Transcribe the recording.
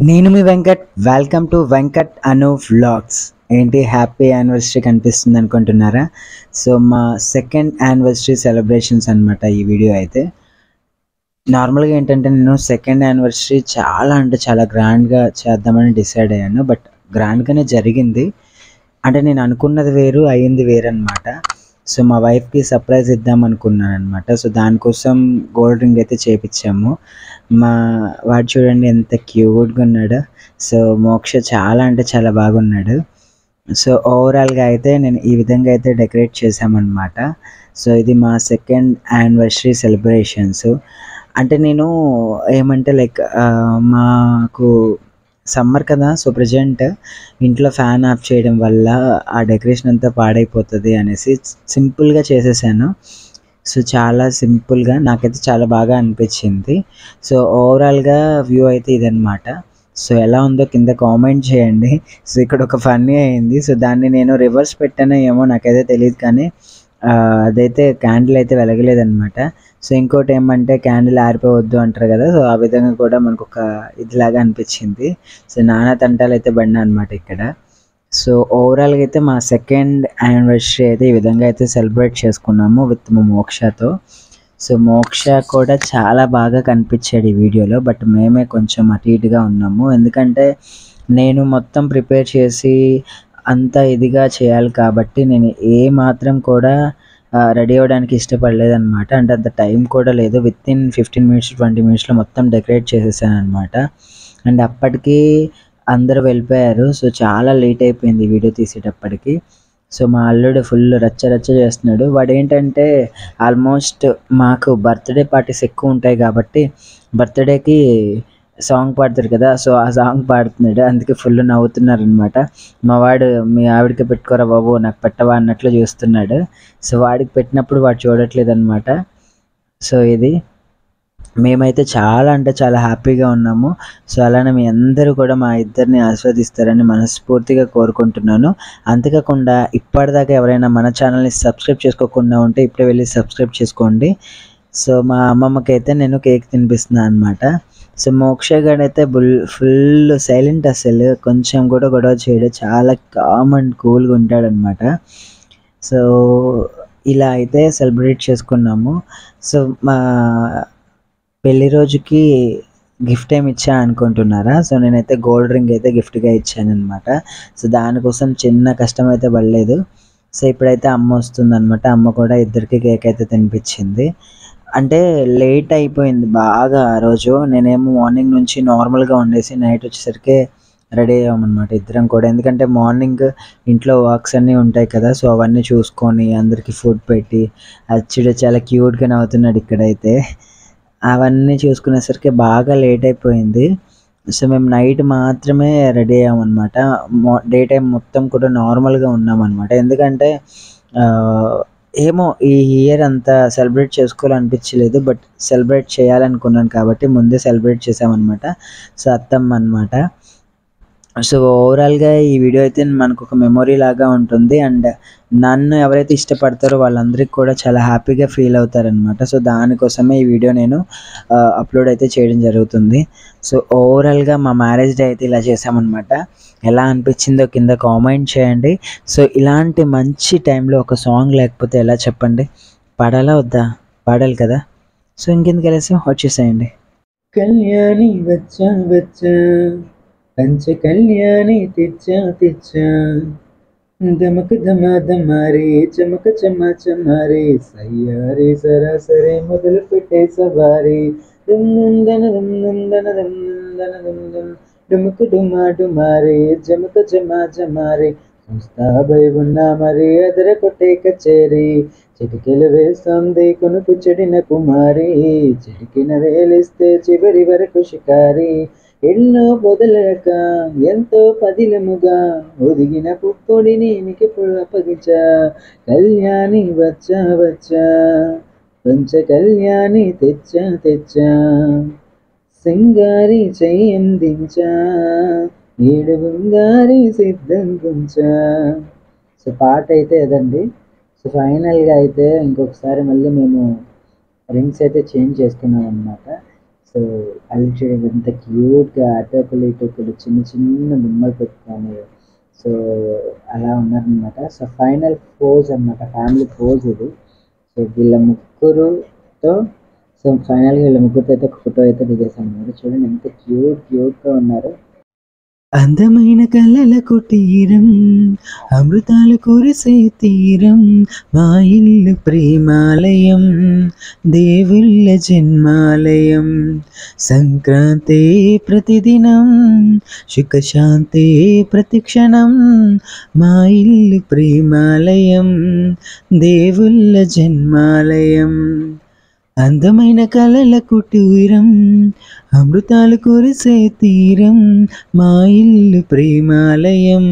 నేను మీ Venkat. Welcome to Venkat Anu vlogs. ఏంటి హ్యాపీ యానివర్సరీ కనిపిస్తుంది అనుకుంటున్నారా? సో మా సెకండ్ యానివర్సరీ సెలబ్రేషన్స్ అనమాట ఈ వీడియో అయితే. నార్మల్గా ఏంటంటే నేను సెకండ్ యానివర్సరీ చాలా అంటే చాలా గ్రాండ్గా చేద్దామని డిసైడ్ అయ్యాను. బట్ గ్రాండ్గానే జరిగింది. అంటే నేను అనుకున్నది వేరు, అయ్యింది వేరు అనమాట. సో మా వైఫ్కి సర్ప్రైజ్ ఇద్దాం అనుకున్నాను అనమాట. సో దానికోసం గోల్డ్ రింగ్ అయితే చేపించాము. మా వాడు చూడండి ఎంత క్యూట్గా ఉన్నాడు. సో మోక్ష చాలా అంటే చాలా బాగున్నాడు. సో ఓవరాల్గా అయితే నేను ఈ విధంగా అయితే డెకరేట్ చేశామన్నమాట. సో ఇది మా సెకండ్ యానివర్సరీ సెలబ్రేషన్స్. అంటే నేను ఏమంటే లైక్ మాకు సమ్మర్ కదా. సో ప్రజెంట్ ఇంట్లో ఫ్యాన్ ఆఫ్ చేయడం వల్ల ఆ డెకరేషన్ అంతా పాడైపోతుంది అనేసి సింపుల్గా చేసేసాను. సో చాలా సింపుల్గా నాకైతే చాలా బాగా అనిపించింది. సో ఓవరాల్గా వ్యూ అయితే ఇదనమాట. సో ఎలా ఉందో కింద కామెంట్ చేయండి. సో ఇక్కడ ఒక ఫన్నీ అయింది. సో దాన్ని నేను రివర్స్ పెట్టానో ఏమో నాకైతే తెలియదు, కానీ అదైతే క్యాండిల్ అయితే వెలగలేదనమాట. సో ఇంకోటి ఏమంటే క్యాండిల్ ఆరిపోవద్దు అంటారు కదా. సో ఆ విధంగా కూడా మనకు ఒక ఇదిలాగా అనిపించింది. సో నానా తంటాలు అయితే పడినా అనమాట ఇక్కడ. సో ఓవరాల్గా అయితే మా సెకండ్ యానివర్సరీ అయితే ఈ విధంగా అయితే సెలబ్రేట్ చేసుకున్నాము విత్ మా మోక్షతో. సో మోక్ష కూడా చాలా బాగా కనిపించాడు ఈ వీడియోలో. బట్ మేమే కొంచెం అటు ఇటుగా ఉన్నాము, ఎందుకంటే నేను మొత్తం ప్రిపేర్ చేసి అంత ఇదిగా చేయాలి కాబట్టి నేను ఏ మాత్రం కూడా రెడీ అవ్వడానికి ఇష్టపడలేదన్నమాట. అంటే అంత టైం కూడా లేదు. విత్ ఇన్ 15 మినిట్స్ 20 మినిట్స్లో మొత్తం డెకరేట్ చేసేసాను అనమాట. అండ్ అప్పటికి అందరూ వెళ్ళిపోయారు. సో చాలా లేట్ అయిపోయింది వీడియో తీసేటప్పటికి. సో మా అల్లుడు ఫుల్ రచ్చ రచ్చ చేస్తున్నాడు. వాడు ఏంటంటే ఆల్మోస్ట్ మాకు బర్త్డే పార్టీస్ ఎక్కువ ఉంటాయి కాబట్టి బర్త్డేకి సాంగ్ పాడతారు కదా. సో ఆ సాంగ్ పాడుతున్నాడు, అందుకే ఫుల్ నవ్వుతున్నారు అనమాట. మా వాడు మీ ఆవిడకి పెట్టుకోరా బాబు నాకు పెట్టవా అన్నట్లు చూస్తున్నాడు. సో వాడికి పెట్టినప్పుడు వాడు చూడట్లేదు అనమాట. సో ఇది మేమైతే చాలా అంటే చాలా హ్యాపీగా ఉన్నాము. సో అలానే మీ అందరూ కూడా మా ఇద్దరిని ఆస్వాదిస్తారని మనస్ఫూర్తిగా కోరుకుంటున్నాను. అంతేకాకుండా ఇప్పటిదాకా ఎవరైనా మన ఛానల్ని సబ్స్క్రైబ్ చేసుకోకుండా ఉంటే ఇప్పుడే వెళ్ళి సబ్స్క్రైబ్ చేసుకోండి. సో మా అమ్మమ్మకి అయితే నేను కేక్ తినిపిస్తున్నాను అనమాట. సో మోక్ష గారు అయితే ఫుల్ సైలెంట్, అసలు కొంచెం కూడా గొడవ చేయడు, చాలా కామ్ అండ్ కూల్గా ఉంటాడనమాట. సో ఇలా అయితే సెలబ్రేట్ చేసుకున్నాము. సో మా పెళ్లి రోజుకి గిఫ్ట్ ఏమి ఇచ్చా అనుకుంటున్నారా? సో నేనైతే గోల్డ్ రింగ్ అయితే గిఫ్ట్గా ఇచ్చాను అనమాట. సో దానికోసం చిన్న కష్టం అయితే పడలేదు. సో ఇప్పుడైతే అమ్మ వస్తుందన్నమాట. అమ్మ కూడా ఇద్దరికి కేక్ అయితే తినిపించింది. అంటే లేట్ అయిపోయింది బాగా ఆ రోజు. నేనేమో మార్నింగ్ నుంచి నార్మల్గా ఉండేసి నైట్ వచ్చేసరికి రెడీ అయ్యామన్నమాట ఇద్దరం కూడా. ఎందుకంటే మార్నింగ్ ఇంట్లో వర్క్స్ అన్నీ ఉంటాయి కదా. సో అవన్నీ చూసుకొని అందరికీ ఫుడ్ పెట్టి అచ్చుడు చాలా క్యూట్గా నవ్వుతున్నాడు ఇక్కడైతే. అవన్నీ చూసుకునేసరికి బాగా లేట్ అయిపోయింది. సో మేము నైట్ మాత్రమే రెడీ అయ్యామన్నమాట. డే టైం మొత్తం కూడా నార్మల్గా ఉన్నామన్నమాట. ఎందుకంటే ఏమో ఈ ఇయర్ అంత సెలబ్రేట్ చేసుకోవాలనిపించలేదు. బట్ సెలబ్రేట్ చేయాలనుకున్నాను కాబట్టి ముందే సెలబ్రేట్ చేసామన్నమాట. సో అత్తమ్మ అనమాట. సో ఓవరాల్గా ఈ వీడియో అయితే మనకు ఒక మెమొరీ లాగా ఉంటుంది. అండ్ నన్ను ఎవరైతే ఇష్టపడతారో వాళ్ళందరికీ కూడా చాలా హ్యాపీగా ఫీల్ అవుతారనమాట. సో దానికోసమే ఈ వీడియో నేను అప్లోడ్ అయితే చేయడం జరుగుతుంది. సో ఓవరాల్గా మా మ్యారేజ్ డే అయితే ఇలా చేసామన్నమాట. ఎలా అనిపించిందో కింద కామెంట్ చేయండి. సో ఇలాంటి మంచి టైంలో ఒక సాంగ్ లేకపోతే ఎలా చెప్పండి? పాడాలా వద్దా? పాడాలి కదా. సో ఇంకెందుకు కలిసి వచ్చేసేయండి. కళ్యాణి వచ్చా వచ్చా, పంచ కళ్యాణి తెచ్చా తెచ్చా, దమక దమారే చమక చమా చమారే, సయ్యారే సరాసరే మొదలు పెట్టే సవారే, డుముకు డుమా డుమారే జమక జమా జమారే, సంస్థాపై ఉన్నా మరి అదర కొట్టే కచేరి, చిటికెలు వేస్తుంది కొనుకు చెడిన కుమారి, చిటికిన వేలిస్తే చివరి వరకు షికారి, ఎన్నో పొదలక ఎంతో పదిలముగా ఒదిగిన పుప్పొడిని నీకెప్పుడు అప్పగించా, కళ్యాణి వచ్చా వచ్చా, పంచ కళ్యాణి తెచ్చా తెచ్చా, సింగారి చెయ్యందించా, ఏడు బంగారి సిద్ధం గుంచా. సో పాట అయితే అదండి. సో ఫైనల్గా అయితే ఇంకొకసారి మళ్ళీ మేము రింగ్స్ అయితే చేంజ్ చేసుకున్నాం అనమాట. సో అల్లు చూడండి ఎంత క్యూట్‌గా అటోకలు, ఇటోకలు చిన్న చిన్న బొమ్మలు పెట్టుకొని సో అలా ఉన్నారనమాట. సో ఫైనల్ పోజ్ అనమాట. ఫ్యామిలీ పోజ్ ఇది. సో వీళ్ళ ముగ్గురుతో సో ఫైనల్‌గా వీళ్ళ ముగ్గురితో అయితే ఒక ఫోటో అయితే దిగేసామనమాట. చూడండి ఎంత క్యూట్‌గా ఉన్నారు. అందమైన కలల కుటీరం, అమృతాలు కురిసే తీరం, మా ఇల్లు ప్రేమాలయం, దేవుళ్ళ జన్మాలయం, సంక్రాంతి ప్రతిదినం, సుఖశాంతి ప్రతిక్షణం, మా ఇల్లు ప్రేమాలయం, దేవుళ్ళ జన్మాలయం, అందమైన కలల కుటీరం, అమృతాలు కురిసే తీరం, మా ఇల్లు ప్రేమాలయం.